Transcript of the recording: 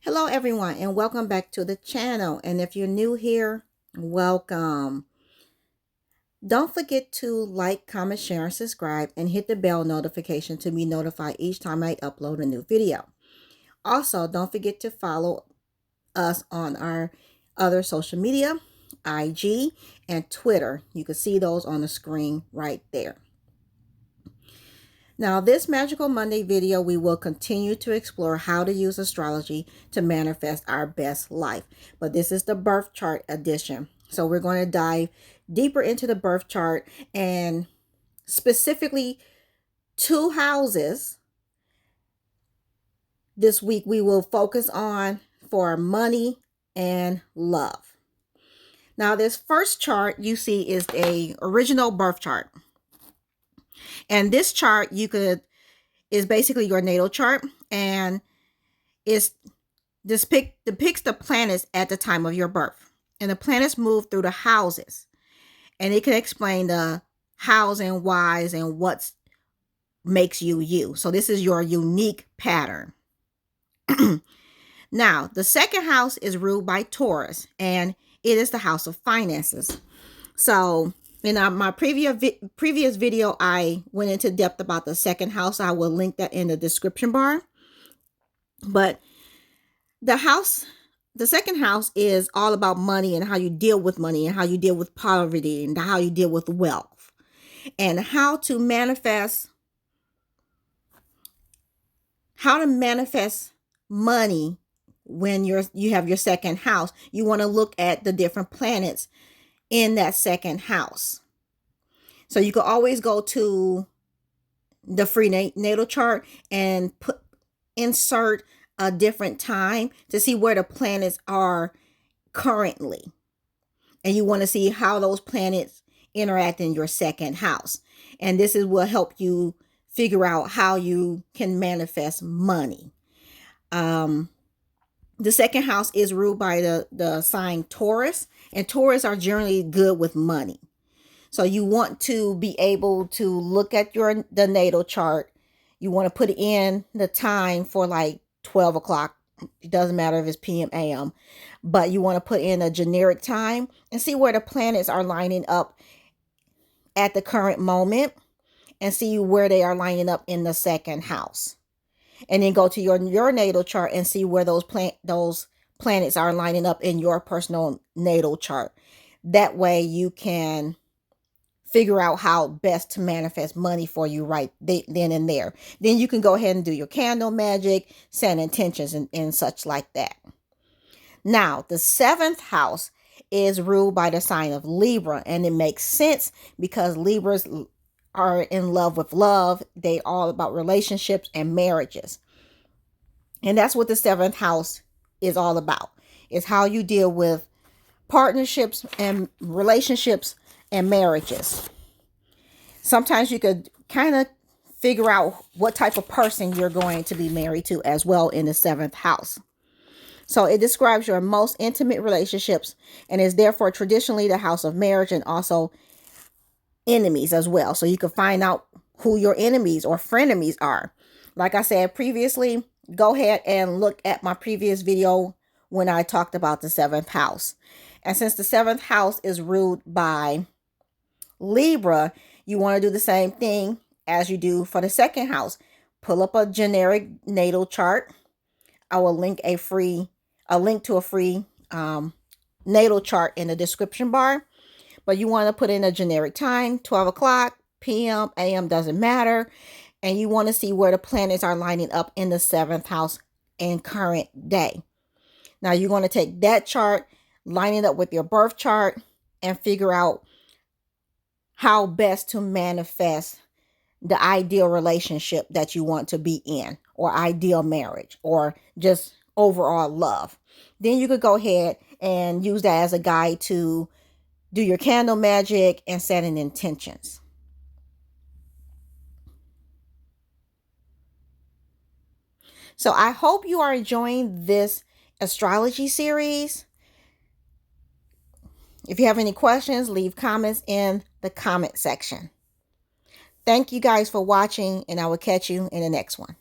Hello everyone and welcome back to the channel. And if you're new here, welcome. Don't forget to like, comment, share, and subscribe and hit the bell notification to be notified each time I upload a new video. Also, don't forget to follow us on our other social media, IG and Twitter. You can see those on the screen right there. Now, this Magical Monday video, we will continue to explore how to use astrology to manifest our best life. But this is the birth chart edition. So we're going to dive deeper into the birth chart and specifically two houses. This week we will focus on for money and love. Now, this first chart you see is a original birth chart. And this chart is basically your natal chart, and it depicts the planets at the time of your birth. And the planets move through the houses, and it can explain the hows and whys and what makes you you. So this is your unique pattern. Now, the second house is ruled by Taurus, and it is the house of finances. So in my previous video, I went into depth about the second house. I will link that in the description bar. But the second house is all about money and how you deal with money and how you deal with poverty and how you deal with wealth and how to manifest money. When you have your second house, you want to look at the different planets in that second house. So you can always go to the free natal chart and insert a different time to see where the planets are currently. And you want to see how those planets interact in your second house. And this will help you figure out how you can manifest money. The second house is ruled by the sign Taurus, and Taurus are generally good with money. So you want to be able to look at the natal chart. You want to put in the time for like 12 o'clock. It doesn't matter if it's PM, AM, but you want to put in a generic time and see where the planets are lining up at the current moment and see where they are lining up in the second house. And then go to your natal chart and see where those planets are lining up in your personal natal chart. That way you can figure out how best to manifest money for you right then and there. Then you can go ahead and do your candle magic, set intentions and such like that. Now, the seventh house is ruled by the sign of Libra, and it makes sense because Libras are in love with love. They all about relationships and marriages. And that's what the seventh house is all about. It's how you deal with partnerships and relationships and marriages. Sometimes you could kind of figure out what type of person you're going to be married to as well in the seventh house. So it describes your most intimate relationships and is therefore traditionally the house of marriage and also enemies as well. So you can find out who your enemies or frenemies are. Like I said previously, go ahead and look at my previous video when I talked about the seventh house. And since the seventh house is ruled by Libra, you want to do the same thing as you do for the second house. Pull up a generic natal chart. I will link a link to a free natal chart in the description bar. But you want to put in a generic time, 12 o'clock, PM, AM, doesn't matter. And you want to see where the planets are lining up in the seventh house in current day. Now you're going to take that chart, line it up with your birth chart, and figure out how best to manifest the ideal relationship that you want to be in, or ideal marriage, or just overall love. Then you could go ahead and use that as a guide to do your candle magic and setting intentions. So I hope you are enjoying this astrology series. If you have any questions, leave comments in the comment section. Thank you guys for watching, and I will catch you in the next one.